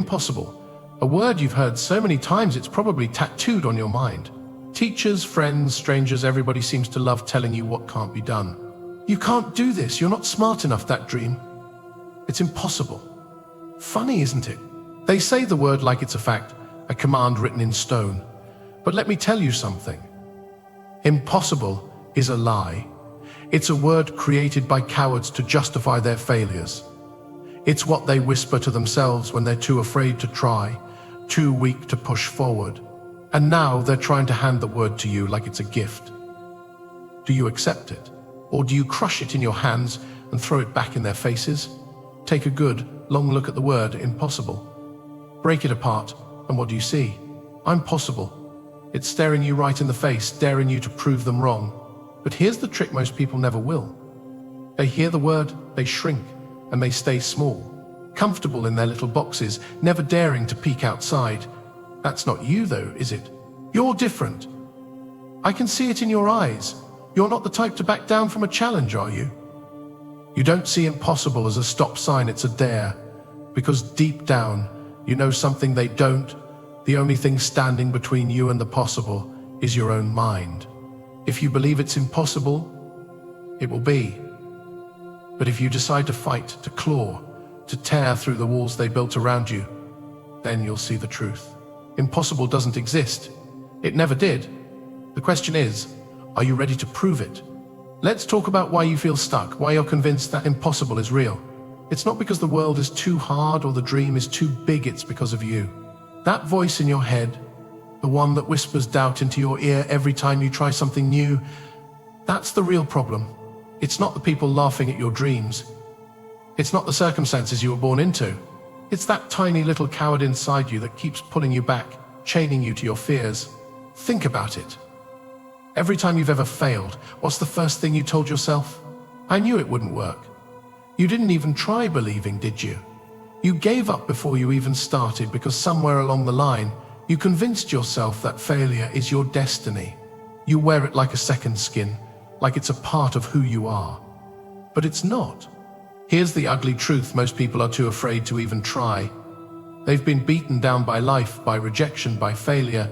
Impossible. A word you've heard so many times it's probably tattooed on your mind. Teachers, friends, strangers, everybody seems to love telling you what can't be done. You can't do this, you're not smart enough, that dream. It's impossible. Funny, isn't it? They say the word like it's a fact, a command written in stone. But let me tell you something. Impossible is a lie. It's a word created by cowards to justify their failures. It's what they whisper to themselves when they're too afraid to try, too weak to push forward. And now they're trying to hand the word to you like it's a gift. Do you accept it? Or do you crush it in your hands and throw it back in their faces? Take a good, long look at the word impossible. Break it apart, and what do you see? I'm possible. It's staring you right in the face, daring you to prove them wrong. But here's the trick most people never will. They hear the word, they shrink, and they stay small, comfortable in their little boxes, never daring to peek outside. That's not you though, is it? You're different. I can see it in your eyes. You're not the type to back down from a challenge, are you? You don't see impossible as a stop sign, it's a dare. Because deep down, you know something they don't. The only thing standing between you and the possible is your own mind. If you believe it's impossible, it will be. But if you decide to fight, to claw, to tear through the walls they built around you, then you'll see the truth. Impossible doesn't exist. It never did. The question is, are you ready to prove it? Let's talk about why you feel stuck, why you're convinced that impossible is real. It's not because the world is too hard or the dream is too big, it's because of you. That voice in your head, the one that whispers doubt into your ear every time you try something new, that's the real problem. It's not the people laughing at your dreams. It's not the circumstances you were born into. It's that tiny little coward inside you that keeps pulling you back, chaining you to your fears. Think about it. Every time you've ever failed, what's the first thing you told yourself? I knew it wouldn't work. You didn't even try believing, did you? You gave up before you even started because somewhere along the line, you convinced yourself that failure is your destiny. You wear it like a second skin, like it's a part of who you are. But it's not. Here's the ugly truth most people are too afraid to even try. They've been beaten down by life, by rejection, by failure,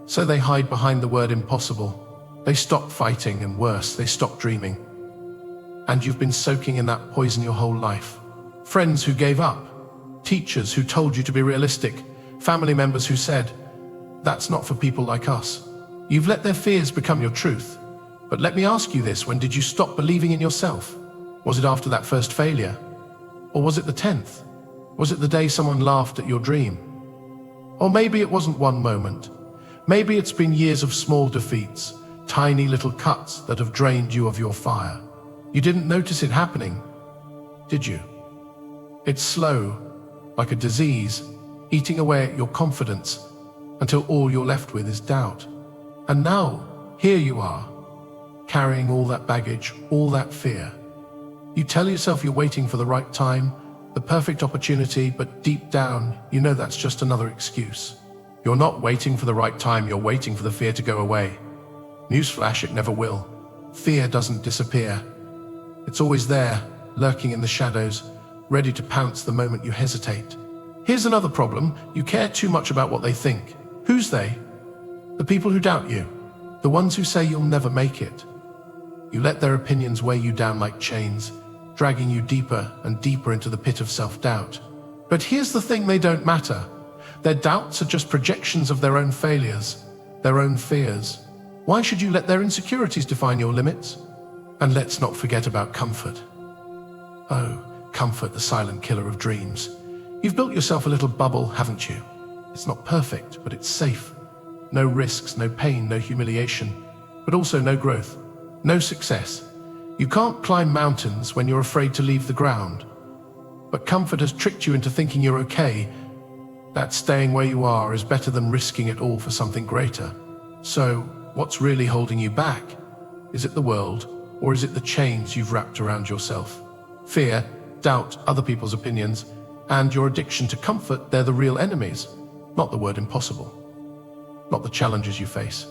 so they hide behind the word impossible. They stop fighting, and worse, they stop dreaming. And you've been soaking in that poison your whole life. Friends who gave up, teachers who told you to be realistic, family members who said, that's not for people like us. You've let their fears become your truth. But let me ask you this, when did you stop believing in yourself? Was it after that first failure? Or was it the 10th? Was it the day someone laughed at your dream? Or maybe it wasn't one moment. Maybe it's been years of small defeats, tiny little cuts that have drained you of your fire. You didn't notice it happening, did you? It's slow, like a disease, eating away at your confidence until all you're left with is doubt. And now, here you are, carrying all that baggage, all that fear. You tell yourself you're waiting for the right time, the perfect opportunity, but deep down, you know that's just another excuse. You're not waiting for the right time, you're waiting for the fear to go away. Newsflash, it never will. Fear doesn't disappear. It's always there, lurking in the shadows, ready to pounce the moment you hesitate. Here's another problem, you care too much about what they think. Who's they? The people who doubt you, the ones who say you'll never make it. You let their opinions weigh you down like chains, dragging you deeper and deeper into the pit of self-doubt. But here's the thing, they don't matter. Their doubts are just projections of their own failures, their own fears. Why should you let their insecurities define your limits? And let's not forget about comfort. Oh, comfort, the silent killer of dreams. You've built yourself a little bubble, haven't you? It's not perfect, but it's safe. No risks, no pain, no humiliation, but also no growth, no success. You can't climb mountains when you're afraid to leave the ground. But comfort has tricked you into thinking you're okay, that staying where you are is better than risking it all for something greater. So, what's really holding you back? Is it the world, or is it the chains you've wrapped around yourself? Fear, doubt, other people's opinions, and your addiction to comfort, they're the real enemies, not the word impossible. Not the challenges you face.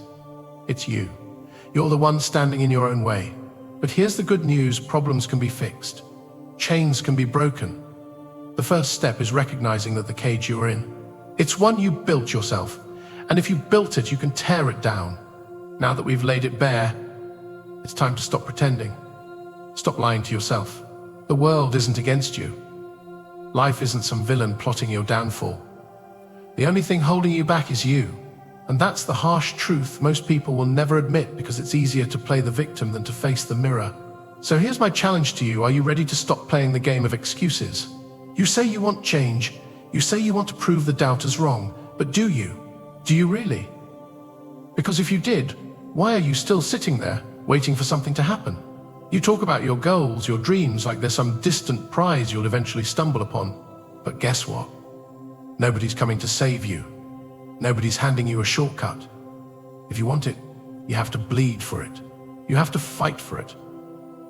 It's you. You're the one standing in your own way. But here's the good news, problems can be fixed. Chains can be broken. The first step is recognizing that the cage you are in, it's one you built yourself. And if you built it, you can tear it down. Now that we've laid it bare, it's time to stop pretending. Stop lying to yourself. The world isn't against you. Life isn't some villain plotting your downfall. The only thing holding you back is you. And that's the harsh truth most people will never admit, because it's easier to play the victim than to face the mirror. So here's my challenge to you. Are you ready to stop playing the game of excuses? You say you want change. You say you want to prove the doubters wrong. But do you? Do you really? Because if you did, why are you still sitting there, waiting for something to happen? You talk about your goals, your dreams, like they're some distant prize you'll eventually stumble upon. But guess what? Nobody's coming to save you. Nobody's handing you a shortcut. If you want it, you have to bleed for it. You have to fight for it.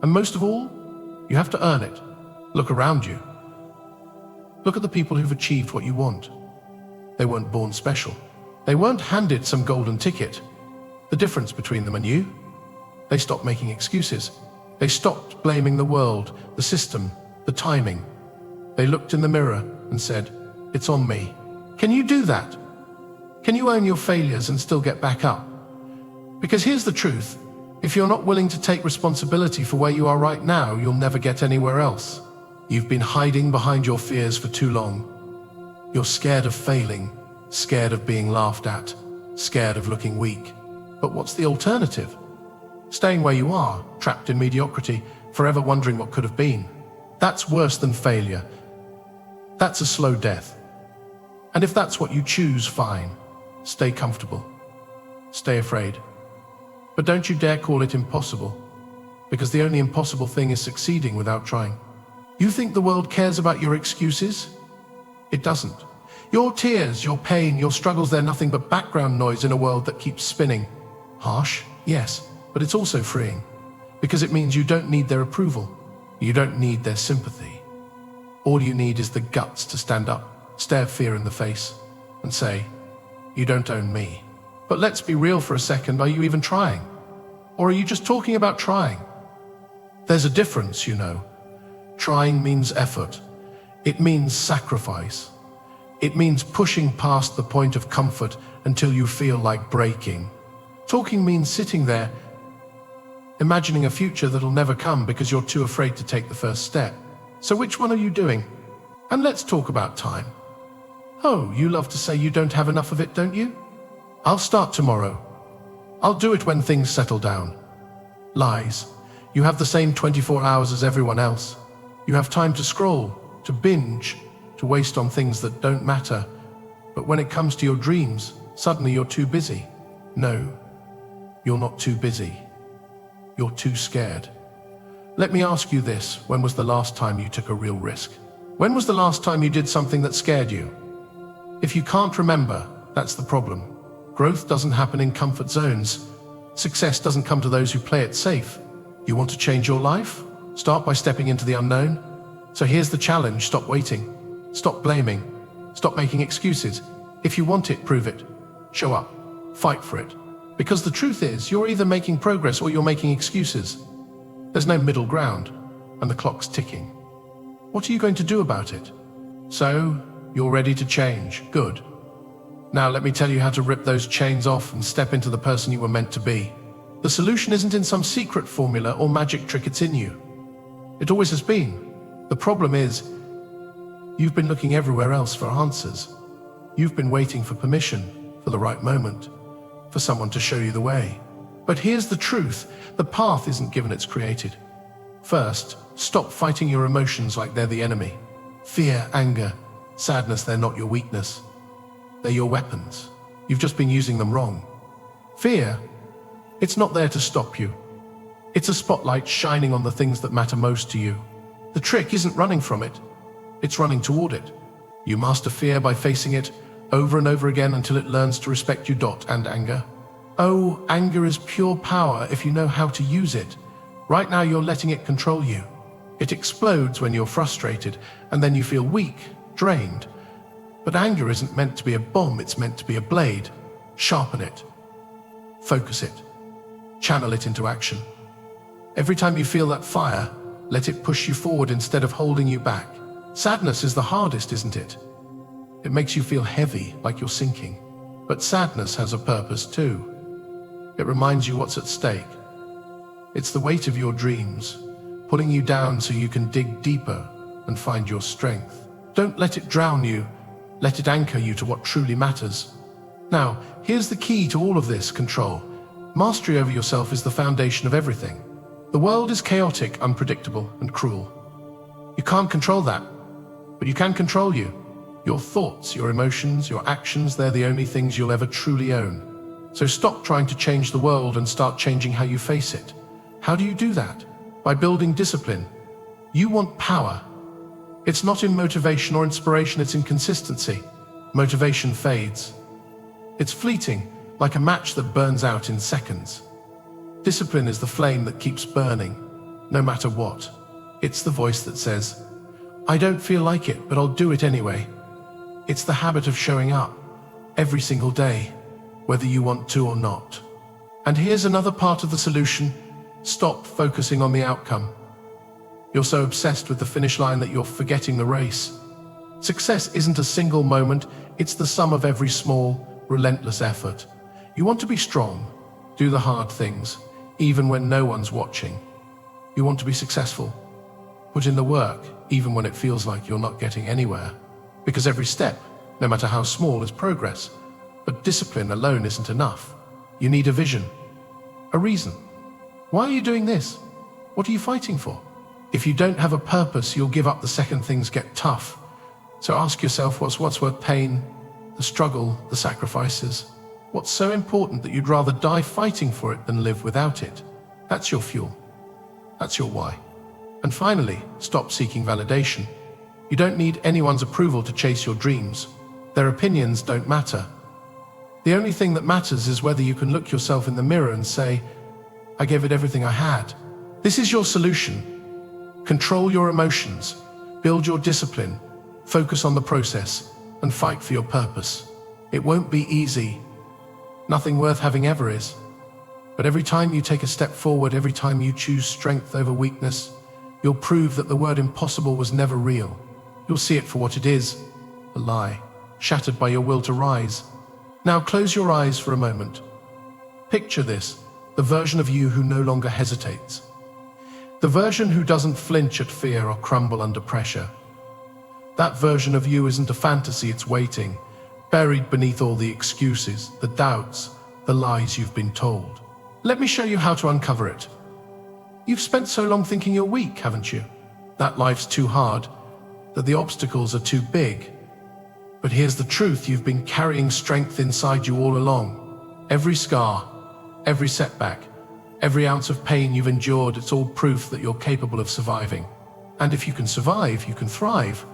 And most of all, you have to earn it. Look around you. Look at the people who've achieved what you want. They weren't born special. They weren't handed some golden ticket. The difference between them and you? They stopped making excuses. They stopped blaming the world, the system, the timing. They looked in the mirror and said, "It's on me." Can you do that? Can you own your failures and still get back up? Because here's the truth. If you're not willing to take responsibility for where you are right now, you'll never get anywhere else. You've been hiding behind your fears for too long. You're scared of failing, scared of being laughed at, scared of looking weak. But what's the alternative? Staying where you are, trapped in mediocrity, forever wondering what could have been. That's worse than failure. That's a slow death. And if that's what you choose, fine. Stay comfortable. Stay afraid. But don't you dare call it impossible, because the only impossible thing is succeeding without trying. You think the world cares about your excuses? It doesn't. Your tears, your pain, your struggles, they're nothing but background noise in a world that keeps spinning. Harsh, yes, but it's also freeing, because it means you don't need their approval. You don't need their sympathy. All you need is the guts to stand up, stare fear in the face, and say, "You don't own me." But let's be real for a second. Are you even trying? Or are you just talking about trying? There's a difference, you know. Trying means effort. It means sacrifice. It means pushing past the point of comfort until you feel like breaking. Talking means sitting there, imagining a future that'll never come because you're too afraid to take the first step. So which one are you doing? And let's talk about time. Oh, you love to say you don't have enough of it, don't you? I'll start tomorrow. I'll do it when things settle down. Lies. You have the same 24 hours as everyone else. You have time to scroll, to binge, to waste on things that don't matter. But when it comes to your dreams, suddenly you're too busy. No, you're not too busy. You're too scared. Let me ask you this. When was the last time you took a real risk? When was the last time you did something that scared you? If you can't remember, that's the problem. Growth doesn't happen in comfort zones. Success doesn't come to those who play it safe. You want to change your life? Start by stepping into the unknown. So here's the challenge. Stop waiting. Stop blaming. Stop making excuses. If you want it, prove it. Show up. Fight for it. Because the truth is, you're either making progress or you're making excuses. There's no middle ground, and the clock's ticking. What are you going to do about it? So, you're ready to change. Good. Now let me tell you how to rip those chains off and step into the person you were meant to be. The solution isn't in some secret formula or magic trick, it's in you. It always has been. The problem is, you've been looking everywhere else for answers. You've been waiting for permission, for the right moment, for someone to show you the way. But here's the truth. The path isn't given, it's created. First, stop fighting your emotions like they're the enemy. Fear, anger, sadness, they're not your weakness. They're your weapons. You've just been using them wrong. Fear, it's not there to stop you. It's a spotlight shining on the things that matter most to you. The trick isn't running from it. It's running toward it. You master fear by facing it over and over again until it learns to respect you. And anger. Oh, anger is pure power if you know how to use it. Right now you're letting it control you. It explodes when you're frustrated, and then you feel weak, drained. But anger isn't meant to be a bomb, it's meant to be a blade. Sharpen it. Focus it. Channel it into action. Every time you feel that fire, let it push you forward instead of holding you back. Sadness is the hardest, isn't it? It makes you feel heavy, like you're sinking. But sadness has a purpose too. It reminds you what's at stake. It's the weight of your dreams, pulling you down so you can dig deeper and find your strength. Don't let it drown you. Let it anchor you to what truly matters. Now, here's the key to all of this: control. Mastery over yourself is the foundation of everything. The world is chaotic, unpredictable, and cruel. You can't control that, but you can control you. Your thoughts, your emotions, your actions, they're the only things you'll ever truly own. So stop trying to change the world and start changing how you face it. How do you do that? By building discipline. You want power. It's not in motivation or inspiration, it's in consistency. Motivation fades. It's fleeting, like a match that burns out in seconds. Discipline is the flame that keeps burning, no matter what. It's the voice that says, "I don't feel like it, but I'll do it anyway." It's the habit of showing up every single day, whether you want to or not. And here's another part of the solution: stop focusing on the outcome. You're so obsessed with the finish line that you're forgetting the race. Success isn't a single moment, it's the sum of every small, relentless effort. You want to be strong, do the hard things, even when no one's watching. You want to be successful, put in the work, even when it feels like you're not getting anywhere. Because every step, no matter how small, is progress. But discipline alone isn't enough. You need a vision, a reason. Why are you doing this? What are you fighting for? If you don't have a purpose, you'll give up the second things get tough. So ask yourself, what's worth pain, the struggle, the sacrifices? What's so important that you'd rather die fighting for it than live without it? That's your fuel. That's your why. And finally, stop seeking validation. You don't need anyone's approval to chase your dreams. Their opinions don't matter. The only thing that matters is whether you can look yourself in the mirror and say, "I gave it everything I had." This is your solution. Control your emotions, build your discipline, focus on the process, and fight for your purpose. It won't be easy. Nothing worth having ever is. But every time you take a step forward, every time you choose strength over weakness, you'll prove that the word impossible was never real. You'll see it for what it is, a lie, shattered by your will to rise. Now close your eyes for a moment. Picture this, the version of you who no longer hesitates. The version who doesn't flinch at fear or crumble under pressure. That version of you isn't a fantasy, it's waiting, buried beneath all the excuses, the doubts, the lies you've been told. Let me show you how to uncover it. You've spent so long thinking you're weak, haven't you? That life's too hard, that the obstacles are too big. But here's the truth, you've been carrying strength inside you all along. Every scar, every setback, every ounce of pain you've endured, it's all proof that you're capable of surviving. And if you can survive, you can thrive.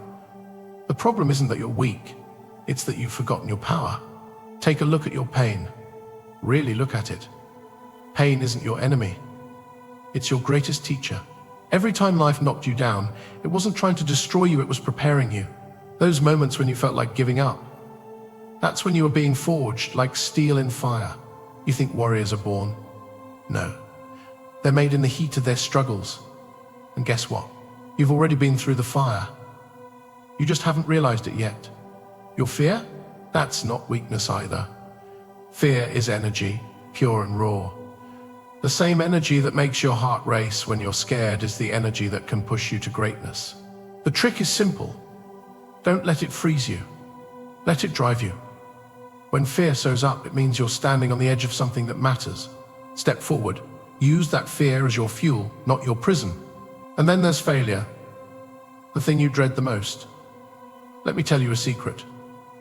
The problem isn't that you're weak, it's that you've forgotten your power. Take a look at your pain. Really look at it. Pain isn't your enemy. It's your greatest teacher. Every time life knocked you down, it wasn't trying to destroy you, it was preparing you. Those moments when you felt like giving up, that's when you were being forged like steel in fire. You think warriors are born? No. They're made in the heat of their struggles. And guess what? You've already been through the fire. You just haven't realized it yet. Your fear? That's not weakness either. Fear is energy, pure and raw. The same energy that makes your heart race when you're scared is the energy that can push you to greatness. The trick is simple. Don't let it freeze you. Let it drive you. When fear shows up, it means you're standing on the edge of something that matters. Step forward. Use that fear as your fuel, not your prison. And then there's failure, the thing you dread the most. Let me tell you a secret.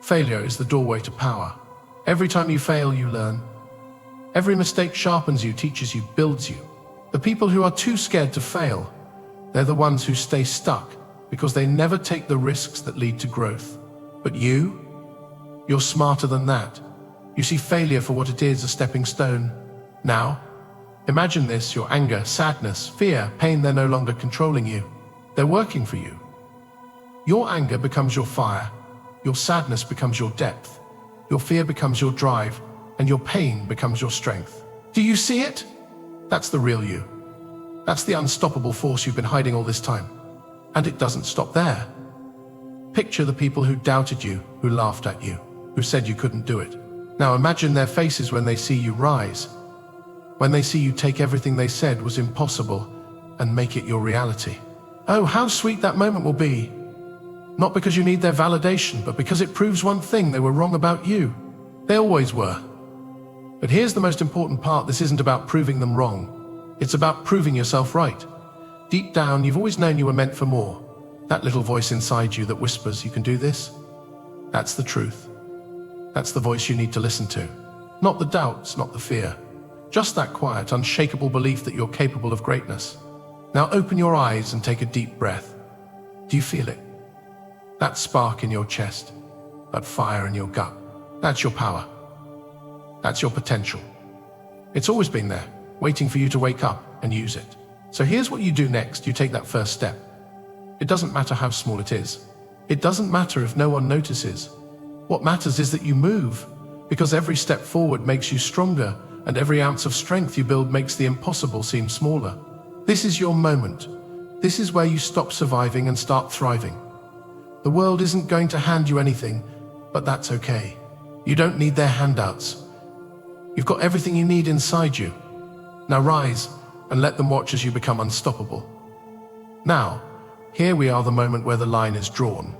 Failure is the doorway to power. Every time you fail, you learn. Every mistake sharpens you, teaches you, builds you. The people who are too scared to fail, they're the ones who stay stuck because they never take the risks that lead to growth. But you're smarter than that. You see failure for what it is, a stepping stone. Now, imagine this, your anger, sadness, fear, pain, they're no longer controlling you. They're working for you. Your anger becomes your fire. Your sadness becomes your depth. Your fear becomes your drive. And your pain becomes your strength. Do you see it? That's the real you. That's the unstoppable force you've been hiding all this time. And it doesn't stop there. Picture the people who doubted you, who laughed at you, who said you couldn't do it. Now imagine their faces when they see you rise, when they see you take everything they said was impossible and make it your reality. Oh, how sweet that moment will be. Not because you need their validation, but because it proves one thing: they were wrong about you. They always were. But here's the most important part: this isn't about proving them wrong. It's about proving yourself right. Deep down, you've always known you were meant for more. That little voice inside you that whispers, "You can do this." That's the truth. That's the voice you need to listen to. Not the doubts, not the fear. Just that quiet, unshakable belief that you're capable of greatness. Now open your eyes and take a deep breath. Do you feel it? That spark in your chest, that fire in your gut. That's your power. That's your potential. It's always been there, waiting for you to wake up and use it. So here's what you do next. You take that first step. It doesn't matter how small it is. It doesn't matter if no one notices. What matters is that you move, because every step forward makes you stronger, and every ounce of strength you build makes the impossible seem smaller. This is your moment. This is where you stop surviving and start thriving. The world isn't going to hand you anything, but that's okay. You don't need their handouts. You've got everything you need inside you. Now rise and let them watch as you become unstoppable. Now, here we are, the moment where the line is drawn.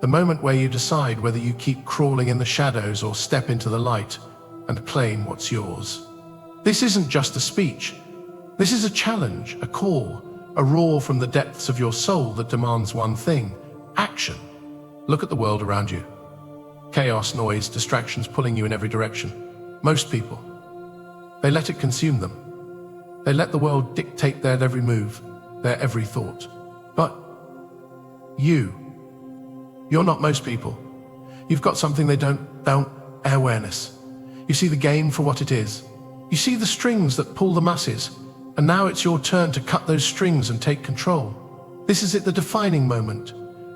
The moment where you decide whether you keep crawling in the shadows or step into the light and claim what's yours. This isn't just a speech. This is a challenge, a call, a roar from the depths of your soul that demands one thing: action. Look at the world around you. Chaos, noise, distractions pulling you in every direction. Most people, they let it consume them. They let the world dictate their every move, their every thought. But you're not most people. You've got something they don't. Awareness. You see the game for what it is. You see the strings that pull the masses. And now it's your turn to cut those strings and take control. This is it, the defining moment.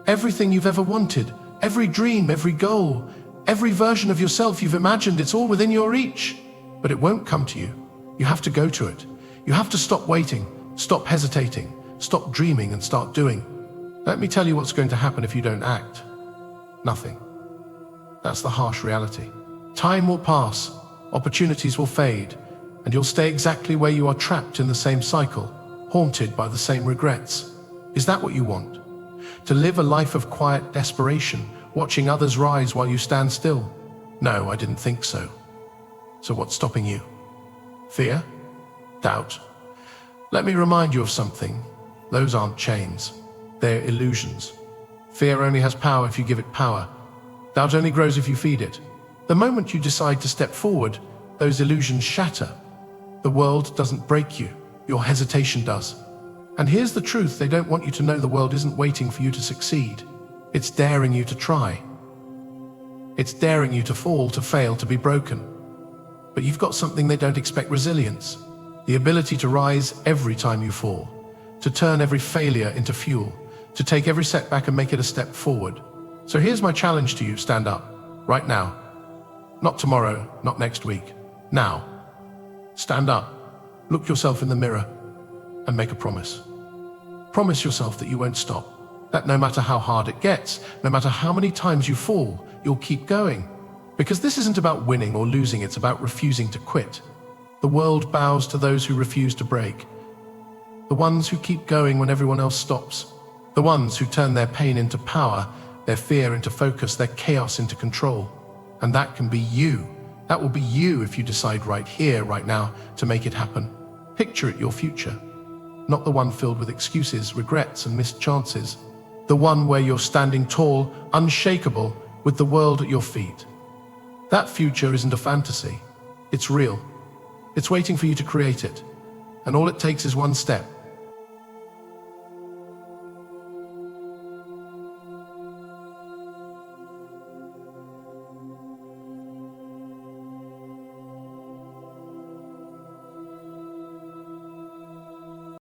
Everything you've ever wanted, every dream, every goal, every version of yourself you've imagined, it's all within your reach. But it won't come to you. You have to go to it. You have to stop waiting, stop hesitating, stop dreaming and start doing. Let me tell you what's going to happen if you don't act. Nothing. That's the harsh reality. Time will pass, opportunities will fade, and you'll stay exactly where you are, trapped in the same cycle, haunted by the same regrets. Is that what you want? To live a life of quiet desperation, watching others rise while you stand still? No, I didn't think so. So what's stopping you? Fear? Doubt? Let me remind you of something. Those aren't chains. They're illusions. Fear only has power if you give it power. Doubt only grows if you feed it. The moment you decide to step forward, those illusions shatter. The world doesn't break you. Your hesitation does. And here's the truth: they don't want you to know the world isn't waiting for you to succeed. It's daring you to try. It's daring you to fall, to fail, to be broken. But you've got something they don't expect: resilience. The ability to rise every time you fall, to turn every failure into fuel, to take every setback and make it a step forward. So here's my challenge to you: stand up, right now. Not tomorrow, not next week. Now. Stand up, look yourself in the mirror, and make a promise. Promise yourself that you won't stop, that no matter how hard it gets, no matter how many times you fall, you'll keep going. Because this isn't about winning or losing, it's about refusing to quit. The world bows to those who refuse to break. The ones who keep going when everyone else stops. The ones who turn their pain into power, their fear into focus, their chaos into control. And that can be you. That will be you if you decide right here, right now, to make it happen. Picture it, your future. Not the one filled with excuses, regrets, and missed chances. The one where you're standing tall, unshakable, with the world at your feet. That future isn't a fantasy. It's real. It's waiting for you to create it. And all it takes is one step.